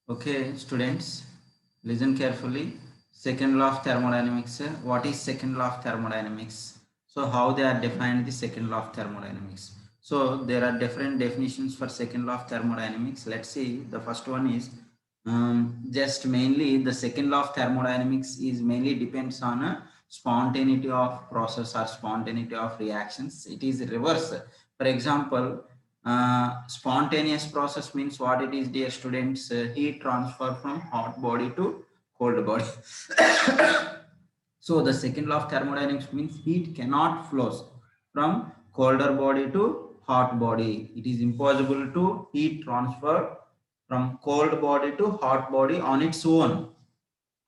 Okay, students, listen carefully. Second law of thermodynamics. What is second law of thermodynamics? So how they are defined the second law of thermodynamics. So there are different definitions for second law of thermodynamics. Let's see. The first one is just mainly the second law of thermodynamics is mainly depends on spontaneity of process or spontaneity of reactions. It is reverse. For example, spontaneous process means what it is, dear students? Heat transfer from hot body to cold body. So the second law of thermodynamics means heat cannot flow from colder body to hot body. It is impossible to heat transfer from cold body to hot body on its own.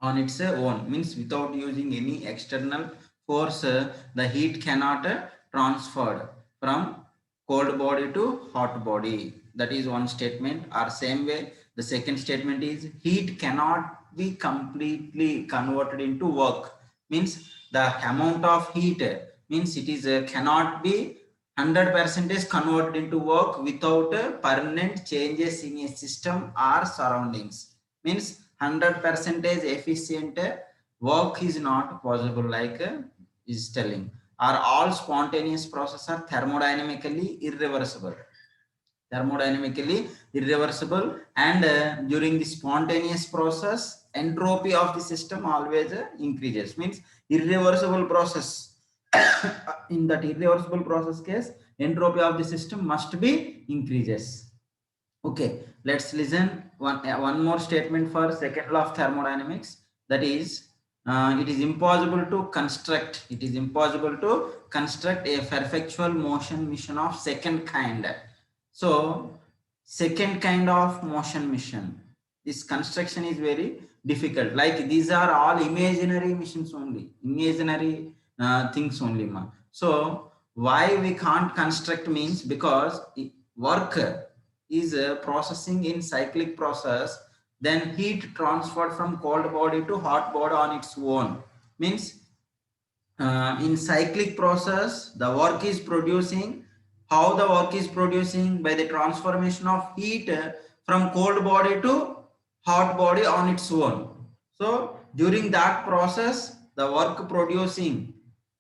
On its own means without using any external force, the heat cannot transferred from cold body to hot body. That is one statement. Or same way, the second statement is heat cannot be completely converted into work. Means the amount of heat means it is cannot be 100% converted into work without permanent changes in a system or surroundings. Means 100% efficient work is not possible, like is telling. Are all spontaneous processes are thermodynamically irreversible. Thermodynamically irreversible, and during the spontaneous process, entropy of the system always increases. Means irreversible process. In that irreversible process case, entropy of the system must be increases. Okay, let's listen one more statement for second law of thermodynamics. That is, it is impossible to construct a perpetual motion machine of second kind. So second kind of motion machine, this construction is very difficult. Like these are all imaginary missions only, imaginary things only, ma. So why we can't construct means because work is processing in cyclic process, then heat transferred from cold body to hot body on its own. Means in cyclic process, the work is producing. How the work is producing? By the transformation of heat from cold body to hot body on its own. So during that process, the work producing,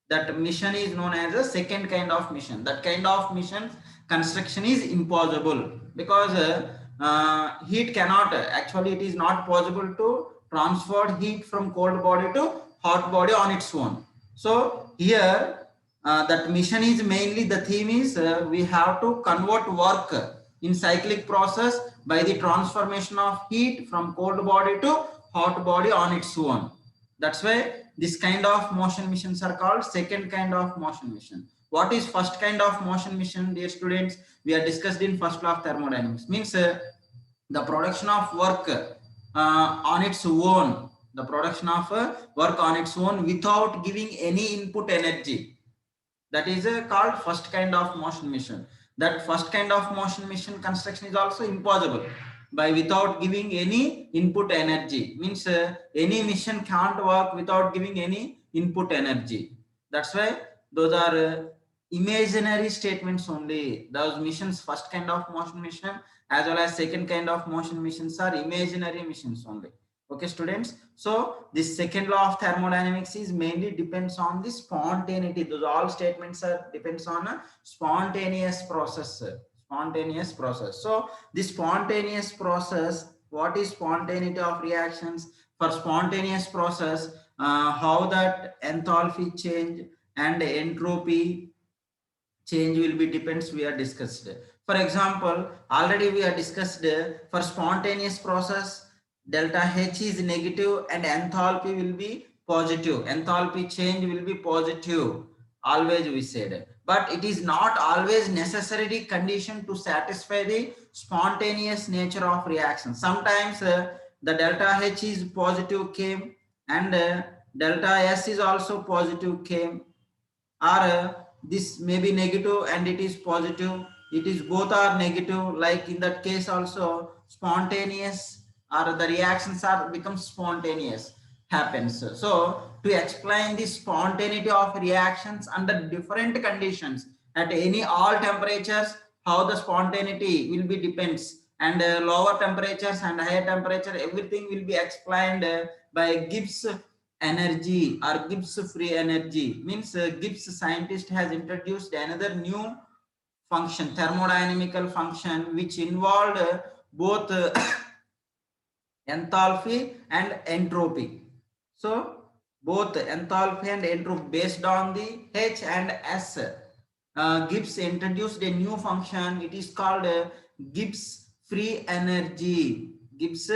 that mission is known as a second kind of mission. That kind of mission construction is impossible because heat cannot, actually it is not possible to transfer heat from cold body to hot body on its own. So here that mission is mainly, the theme is we have to convert work in cyclic process by the transformation of heat from cold body to hot body on its own. That's why this kind of motion missions are called second kind of motion mission. What is first kind of motion mission, dear students? We are discussed in first law of thermodynamics. Means the production of work on its own, the production of work on its own without giving any input energy. That is called first kind of motion mission. That first kind of motion mission construction is also impossible by without giving any input energy. Means any mission can't work without giving any input energy. That's why those are imaginary statements only. Those missions, first kind of motion mission as well as second kind of motion missions, are imaginary missions only. Okay, students. So this second law of thermodynamics is mainly depends on the spontaneity. Those all statements are depends on a spontaneous process. Spontaneous process. So this spontaneous process, what is spontaneity of reactions? For spontaneous process, how that enthalpy change and entropy change will be depends, we are discussed. For example, already we are discussed for spontaneous process, delta H is negative and enthalpy will be positive. Enthalpy change will be positive. Always we said. But it is not always necessary condition to satisfy the spontaneous nature of reaction. Sometimes the delta H is positive came and delta S is also positive came, or this may be negative and it is positive, it is both are negative, like in that case also spontaneous or the reactions are become spontaneous happens. So to explain the spontaneity of reactions under different conditions at any all temperatures, how the spontaneity will be depends, and lower temperatures and higher temperature, everything will be explained by Gibbs energy or Gibbs free energy. Means Gibbs scientist has introduced another new function, thermodynamical function, which involved both enthalpy and entropy. So both enthalpy and entropy based on the H and S. Gibbs introduced a new function. It is called Gibbs free energy. Gibbs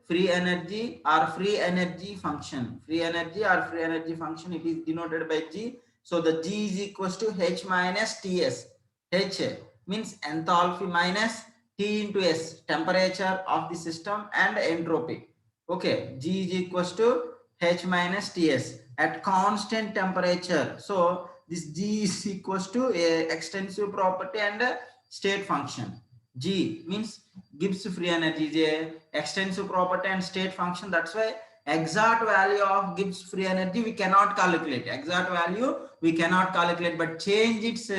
free energy or free energy function. Free energy or free energy function. It is denoted by G. So the G is equals to H minus Ts. H means enthalpy minus T into S, temperature of the system, and entropy. Okay, G is equals to H minus Ts at constant temperature. So this G is equals to a extensive property and a state function. G means Gibbs free energy is a extensive property and state function. That's why exact value of Gibbs free energy we cannot calculate. Exact value we cannot calculate, but change its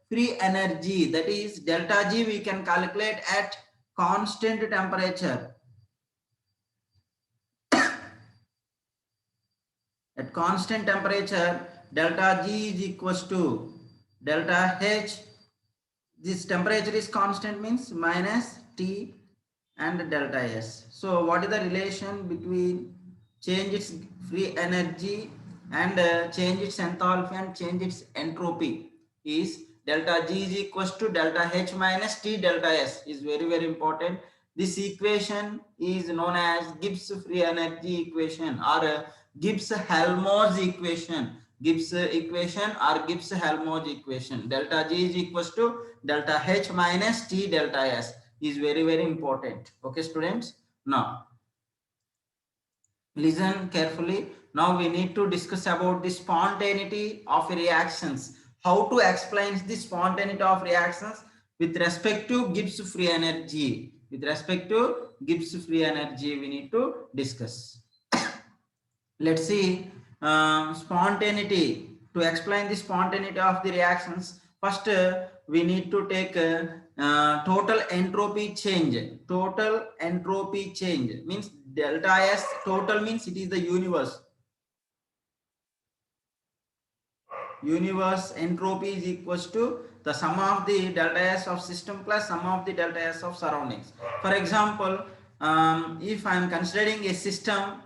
free energy, that is delta G, we can calculate at constant temperature. At constant temperature, delta G is equals to delta H. This temperature is constant means minus T and delta S. So what is the relation between change its free energy and change its enthalpy and change its entropy is delta G is equals to delta H minus T delta S, is very very important. This equation is known as Gibbs free energy equation or Gibbs-Helmholtz equation. Gibbs equation or Gibbs-Helmholtz equation. Delta G is equals to delta H minus T delta S, is very very important. Okay students, now listen carefully. Now we need to discuss about the spontaneity of reactions. How to explain the spontaneity of reactions with respect to Gibbs free energy. With respect to Gibbs free energy, we need to discuss. Let's see spontaneity. To explain the spontaneity of the reactions, first we need to take total entropy change. Total entropy change means delta S. Total means it is the universe. Universe entropy is equals to the sum of the delta S of system plus sum of the delta S of surroundings. For example, if I am considering a system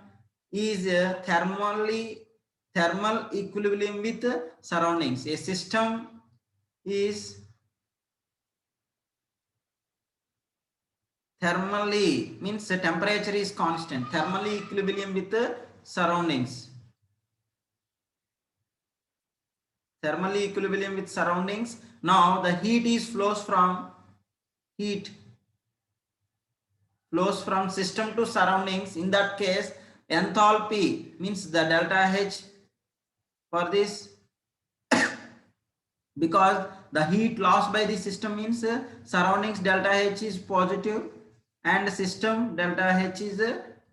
is thermal equilibrium with surroundings. A system is thermally means the temperature is constant. Thermally equilibrium with surroundings. Thermally equilibrium with surroundings. Now the heat flows from system to surroundings. In that case, enthalpy means the delta H for this, because the heat lost by the system means surroundings delta H is positive and system delta H is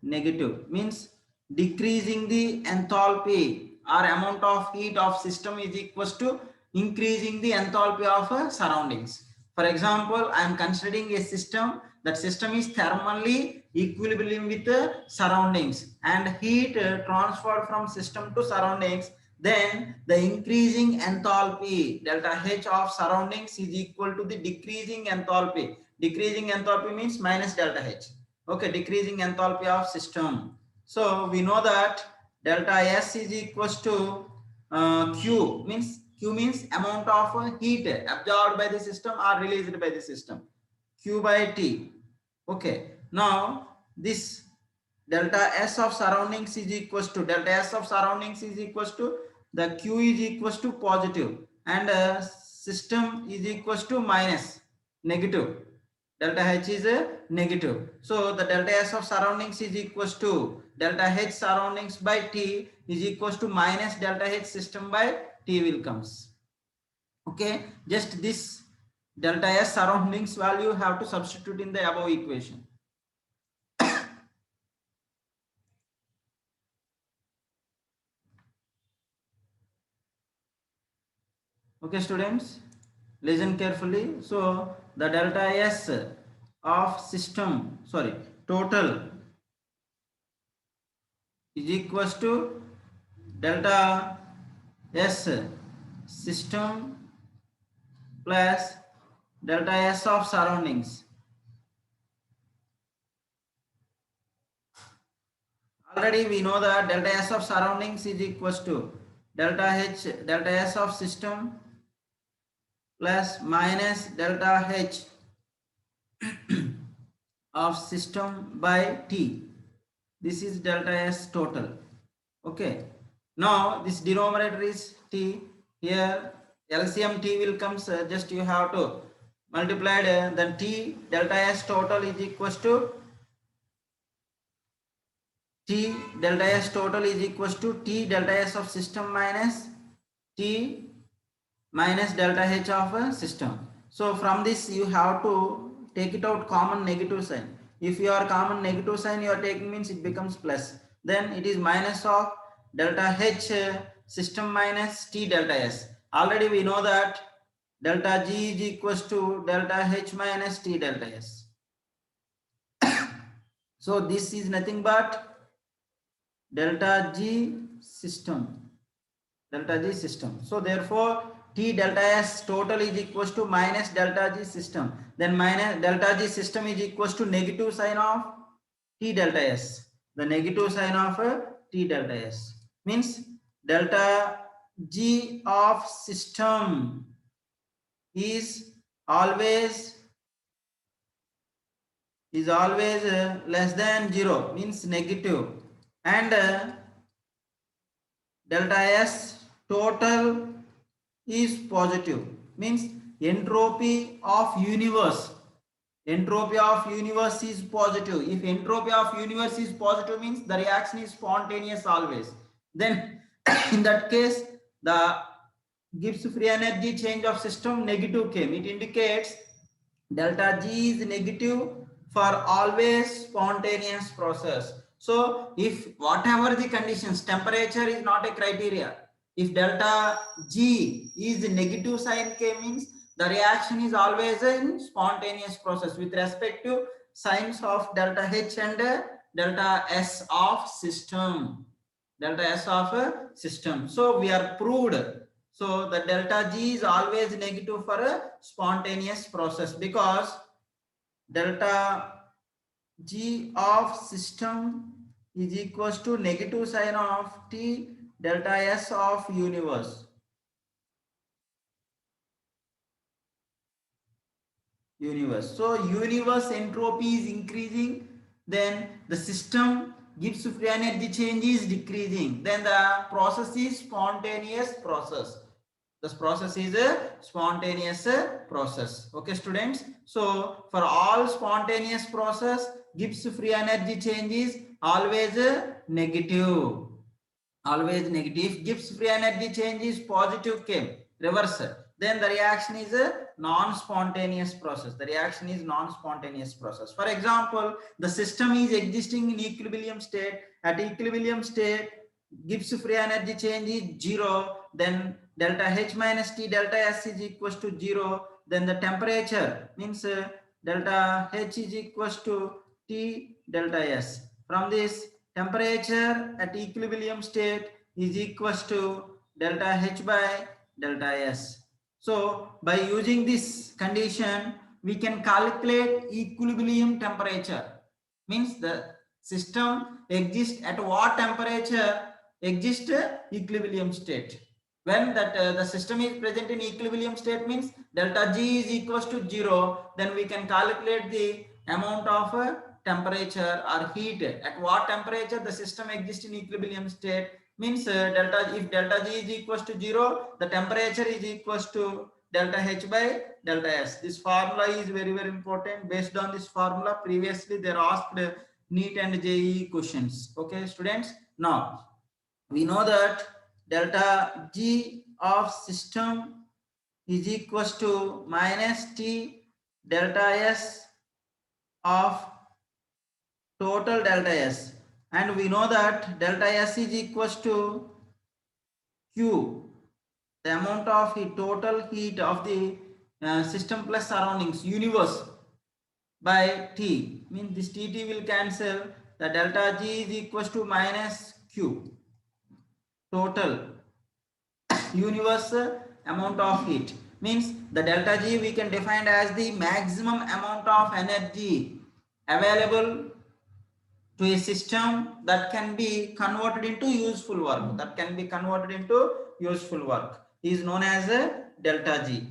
negative, means decreasing the enthalpy or amount of heat of system is equals to increasing the enthalpy of surroundings. For example, I am considering a system, that system is thermally equilibrium with surroundings and heat transferred from system to surroundings, then the increasing enthalpy delta H of surroundings is equal to the decreasing enthalpy. Decreasing enthalpy means minus delta H. Okay, decreasing enthalpy of system. So we know that delta S is equals to Q means amount of heat absorbed by the system or released by the system. Q by T. Okay. Now this delta S of surroundings is equals to the Q is equals to positive and system is equals to minus negative. Delta H is negative. So the delta S of surroundings is equals to delta H surroundings by T is equals to minus delta H system by T will comes. Okay, just this delta S surroundings value have to substitute in the above equation. Okay students, listen carefully. So the delta S of system, sorry, total is equals to delta S system plus delta S of surroundings. Already we know that delta S of surroundings is equals to delta S of system plus minus delta H of system by T. This is delta S total. Okay. Now this denominator is T. Here LCM T will come. Just you have to multiply then T delta S total is equals to T delta S total is equals to T delta S of system minus T minus delta H of a system. So from this you have to take it out common negative sign. If you are common negative sign you are taking means it becomes plus. Then it is minus of delta H system minus T delta S. Already we know that delta G is equals to delta H minus T delta S. So this is nothing but delta G system. Delta G system. So therefore T delta S total is equals to minus delta G system. Then minus delta G system is equals to negative sign of T delta S. The negative sign of T delta S means delta G of system is always less than 0 means negative, and delta S total is positive means entropy of universe is positive. If entropy of universe is positive means the reaction is spontaneous always. Then in that case the Gibbs free energy change of system negative came. It indicates delta G is negative for always spontaneous process. So if whatever the conditions, temperature is not a criteria. If delta G is negative sign K means the reaction is always in spontaneous process with respect to signs of delta H and delta S of system. Delta S of a system. So we are proved. So the delta G is always negative for a spontaneous process because delta G of system is equals to negative sign of T delta S of universe. So universe entropy is increasing, then the system Gibbs free energy change is decreasing, then the process is spontaneous process. This process is a spontaneous process. Okay, students. So for all spontaneous process, Gibbs free energy change is always negative. Always negative. If Gibbs free energy change is positive came, reverse, then the reaction is a non-spontaneous process. The reaction is non-spontaneous process. For example, the system is existing in equilibrium state. At equilibrium state, Gibbs free energy change is 0. Then delta H minus T delta S is equals to 0. Then the temperature means delta H is equals to T delta S. From this, temperature at equilibrium state is equals to delta H by delta S. So by using this condition, we can calculate equilibrium temperature. Means the system exists at what temperature exists equilibrium state. When that the system is present in equilibrium state means delta G is equals to 0, then we can calculate the amount of temperature or heat. At what temperature the system exists in equilibrium state means if delta G is equals to 0, the temperature is equals to delta H by delta S. This formula is very important. Based on this formula, previously they are asked NEET and JEE questions. Okay, students. Now we know that delta G of system is equals to minus T delta S of total delta S, and we know that delta S is equals to Q, the amount of heat, total heat of the system plus surroundings, universe. by T, means this T will cancel. The delta G is equals to minus Q, total universe amount of heat. Means the delta G we can define as the maximum amount of energy available to a system that can be converted into useful work, is known as a delta G.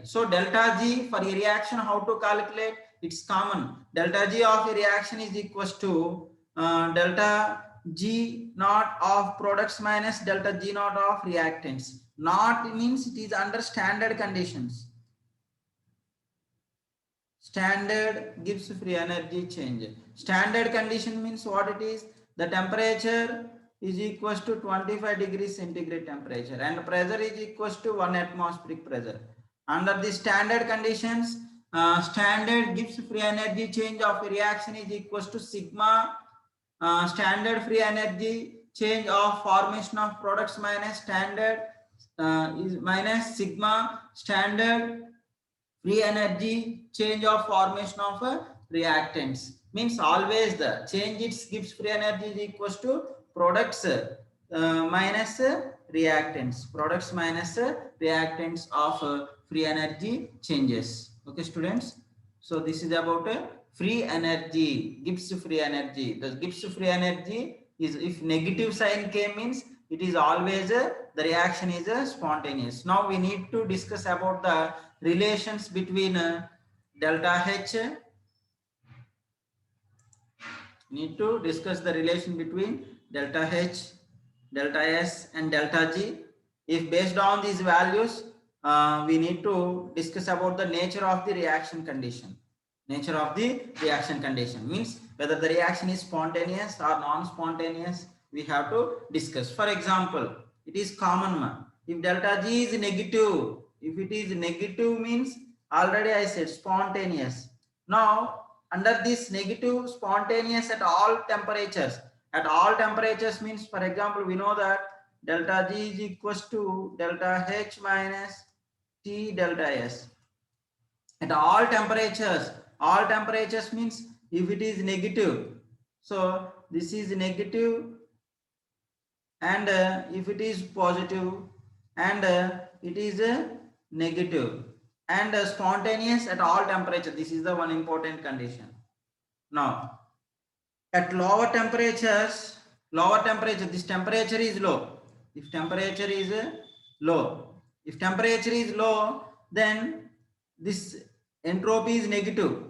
So delta G for a reaction, how to calculate? It's common. Delta G of a reaction is equals to delta G naught of products minus delta G naught of reactants. Not means it is under standard conditions. Standard Gibbs free energy change. Standard condition means what it is? The temperature is equals to 25 degrees centigrade temperature and pressure is equals to 1 atmospheric pressure. Under the standard conditions, standard Gibbs free energy change of a reaction is equals to sigma standard free energy change of formation of products minus standard is minus sigma standard free energy change of formation of reactants. Means always the change its Gibbs free energy is equals to products minus reactants. Products minus reactants of free energy changes. Okay, students. So this is about free energy, Gibbs free energy. The Gibbs free energy is, if negative sign came, means it is always the reaction is spontaneous. Now we need to discuss about the relations between delta H. Need to discuss the relation between delta H, delta S and delta G. If based on these values, we need to discuss about the nature of the reaction condition. Nature of the reaction condition means whether the reaction is spontaneous or non-spontaneous, we have to discuss. For example, it is common. If delta G is negative, if it is negative means already I said spontaneous. Now under this negative spontaneous at all temperatures, means, for example, we know that delta G is equals to delta H minus T delta S. At all temperatures means if it is negative, so this is negative, and if it is positive, and it is negative, and spontaneous at all temperature. This is the one important condition. Now at lower temperatures, this temperature is low. If temperature is low, then this entropy is negative,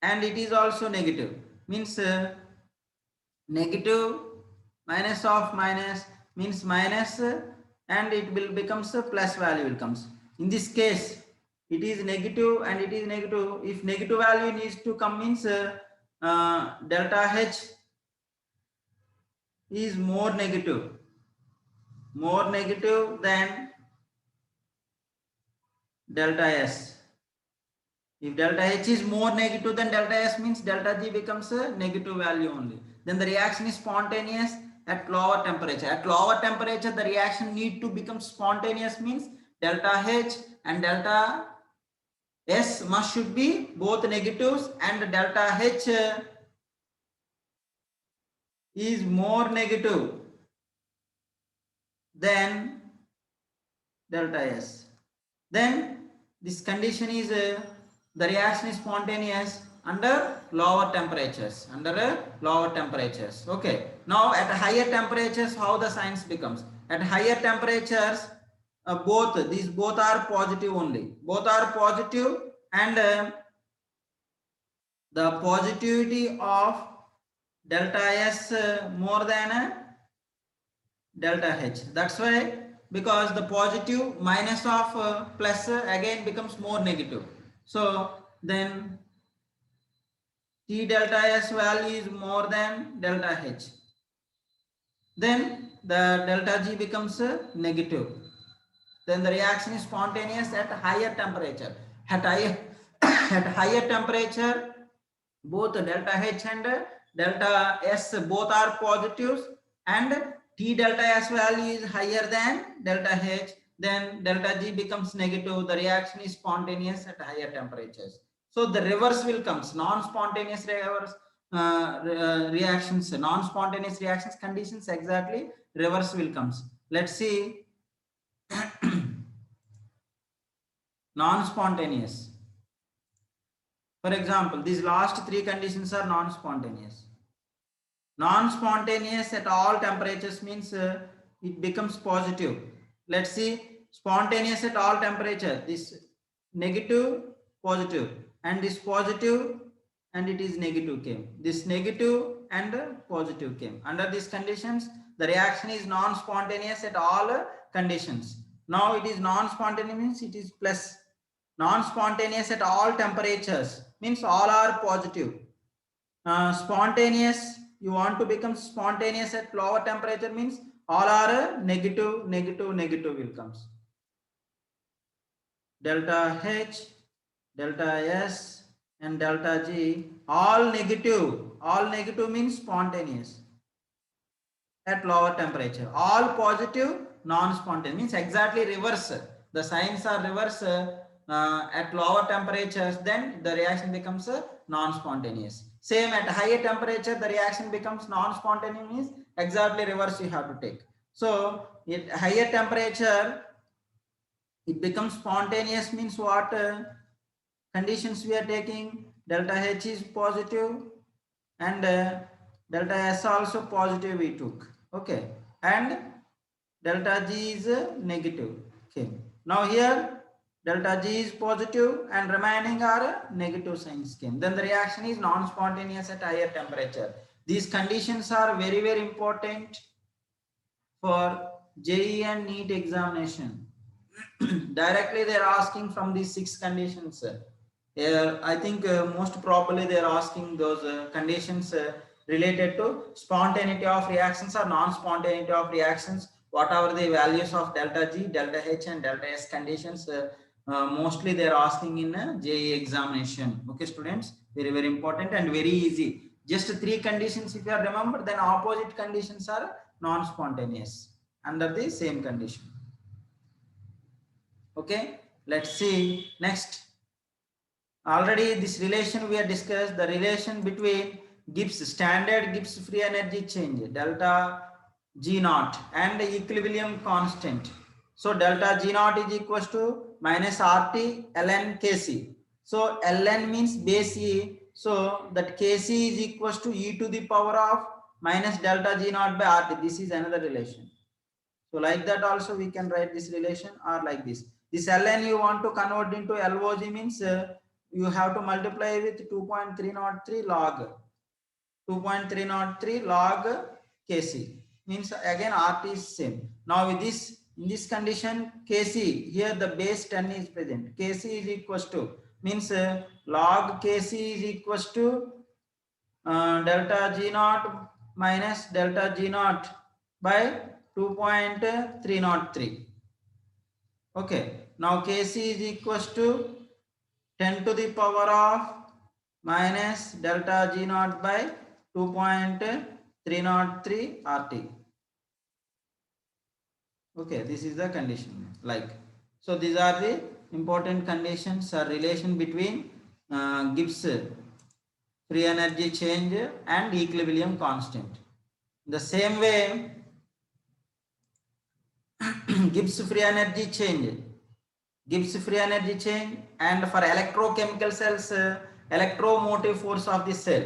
and it is also negative. Means negative minus of minus means minus, and it will becomes a plus value will comes. In this case, it is negative and it is negative. If negative value needs to come, means delta H is more negative than delta S. If delta H is more negative than delta S, means delta G becomes a negative value only. Then the reaction is spontaneous at lower temperature. At lower temperature, the reaction need to become spontaneous, means delta H and delta S should be both negatives, and delta H is more negative than delta S. Then this condition is the reaction is spontaneous under lower temperatures. Okay. Now at higher temperatures, how the signs becomes? At higher temperatures, both are positive only. Both are positive, and the positivity of delta S more than delta H. That's why, because the positive minus of plus again becomes more negative. So then T delta S value is more than delta H. Then the delta G becomes negative. Then the reaction is spontaneous at higher temperature. At higher temperature, both delta H and delta S both are positives, and T delta S value is higher than delta H. Then delta G becomes negative. The reaction is spontaneous at higher temperatures. So the reverse will comes, non-spontaneous reverse reactions, non-spontaneous reactions conditions, exactly reverse will comes. Let's see. Non-spontaneous. For example, these last three conditions are non-spontaneous. Non-spontaneous at all temperatures means it becomes positive. Let's see, spontaneous at all temperature, this negative, positive, and this positive, and it is negative came. This negative and positive came. Under these conditions, the reaction is non-spontaneous at all conditions. Now it is non-spontaneous means it is plus. Non-spontaneous at all temperatures means all are positive. Spontaneous, you want to become spontaneous at lower temperature means all are negative, negative, negative will comes. Delta H, delta S and delta G all negative. All negative means spontaneous at lower temperature. All positive, non-spontaneous means exactly reverse. The signs are reverse at lower temperatures, then the reaction becomes non-spontaneous. Same at higher temperature, the reaction becomes non-spontaneous means exactly reverse you have to take. So at higher temperature, it becomes spontaneous means what conditions we are taking? Delta H is positive and delta S also positive we took. Okay, and delta G is negative. Okay, now here delta G is positive and remaining are negative signs came. Then the reaction is non-spontaneous at higher temperature. These conditions are very, very important for JEE and NEET examination. Directly they are asking from these 6 conditions. I think most probably they are asking those conditions related to spontaneity of reactions or non-spontaneity of reactions. What are the values of delta G, delta H and delta S conditions? Mostly they are asking in JEE examination. Okay, students, very, very important and very easy. Just 3 conditions if you remember, then opposite conditions are non-spontaneous under the same condition. Okay, let's see next. Already this relation we have discussed, the relation between Gibbs standard Gibbs free energy change delta G naught and equilibrium constant. So delta G naught is equals to minus RT ln Kc. So ln means base E. So that Kc is equals to e to the power of minus delta G naught by RT. This is another relation. So like that also we can write this relation, or like this. This ln you want to convert into LOG means you have to multiply with 2.303 log. 2.303 log Kc means again RT is same. Now with this, in this condition Kc, here the base 10 is present. Kc is equals to means log Kc is equals to delta G naught minus delta G naught by 2.303. Okay, now Kc is equals to 10 to the power of minus delta G naught by 2.303 RT. Okay, this is the condition. Like, so these are the important conditions or relation between Gibbs free energy change and equilibrium constant. The same way, Gibbs free energy change and for electrochemical cells, electromotive force of the cell,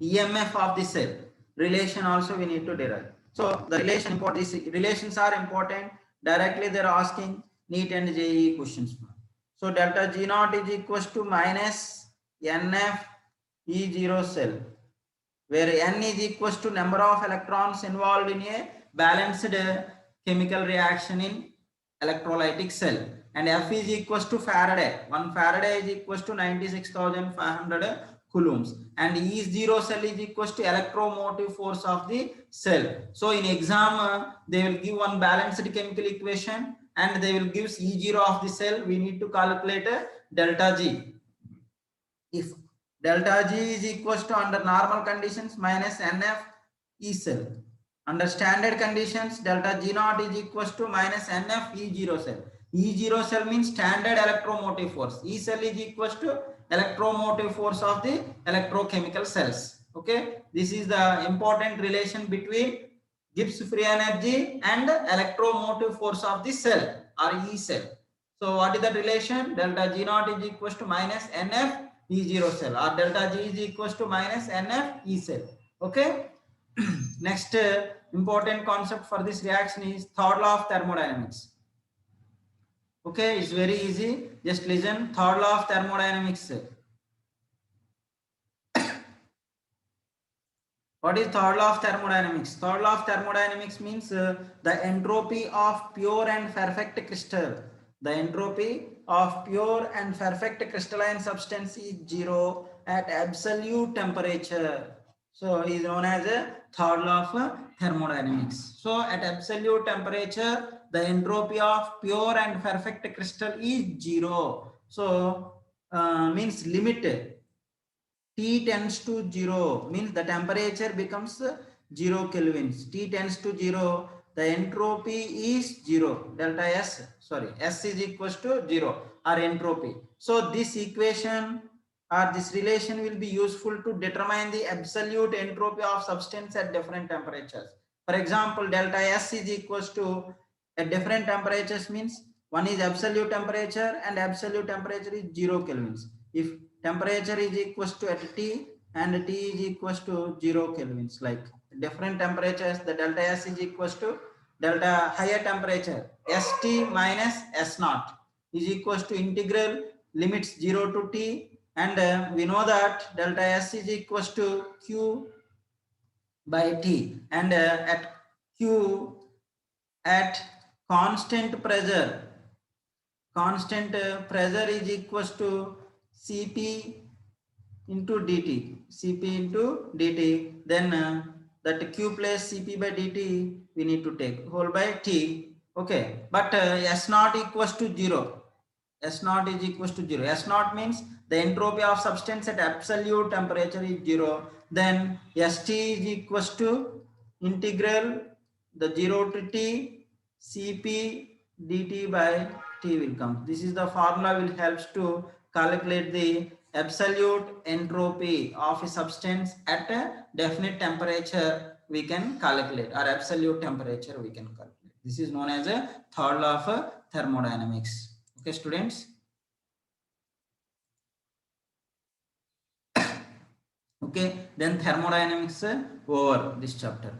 EMF of the cell relation also we need to derive. So the relation important, these relations are important. Directly they are asking NEET and JEE questions. So delta G naught is equals to minus NF E0 cell, where N is equals to number of electrons involved in a balanced chemical reaction in electrolytic cell, and F is equals to Faraday. 1 Faraday is equals to 96,500 coulombs, and E0 cell is equals to electromotive force of the cell. So in exam they will give one balanced chemical equation and they will give E0 of the cell. We need to calculate delta G. If delta G is equals to under normal conditions minus NF E cell. Under standard conditions, delta G naught is equals to minus NF E0 cell. E0 cell means standard electromotive force. E cell is equals to electromotive force of the electrochemical cells. Okay, this is the important relation between Gibbs free energy and electromotive force of the cell or E cell. So what is the relation? Delta G naught is equals to minus NF E0 cell, or delta G is equals to minus NF E cell. Okay. Next important concept for this reaction is third law of thermodynamics. Okay, it's very easy. Just listen. Third law of thermodynamics. What is third law of thermodynamics? Third law of thermodynamics means the entropy of pure and perfect crystal. The entropy of pure and perfect crystalline substance is zero at absolute temperature. So is known as a third law of thermodynamics. So at absolute temperature, the entropy of pure and perfect crystal is zero. So means limit T tends to 0 means the temperature becomes 0 kelvins. T tends to 0, the entropy is 0. Delta S, sorry, S is equals to 0 or entropy. So this equation or this relation will be useful to determine the absolute entropy of substance at different temperatures. For example, delta S is equals to at different temperatures means one is absolute temperature and absolute temperature is 0 kelvins. If temperature is equals to at T and T is equals to 0 kelvins, like different temperatures, the delta S is equals to delta higher temperature ST minus S naught is equals to integral limits 0 to T, and we know that delta S is equals to Q by T, and at Q at constant pressure is equals to Cp into dt, Cp into dt, then that Q plus Cp by dt we need to take whole by T. Okay, but S naught equals to 0. S naught is equals to 0. S naught means the entropy of substance at absolute temperature is 0. Then St is equals to integral the 0 to T Cp dt by T will come. This is the formula will helps to calculate the absolute entropy of a substance at a definite temperature we can calculate, or absolute temperature we can calculate. This is known as a third law of thermodynamics. Okay, students. Okay, then thermodynamics over this chapter.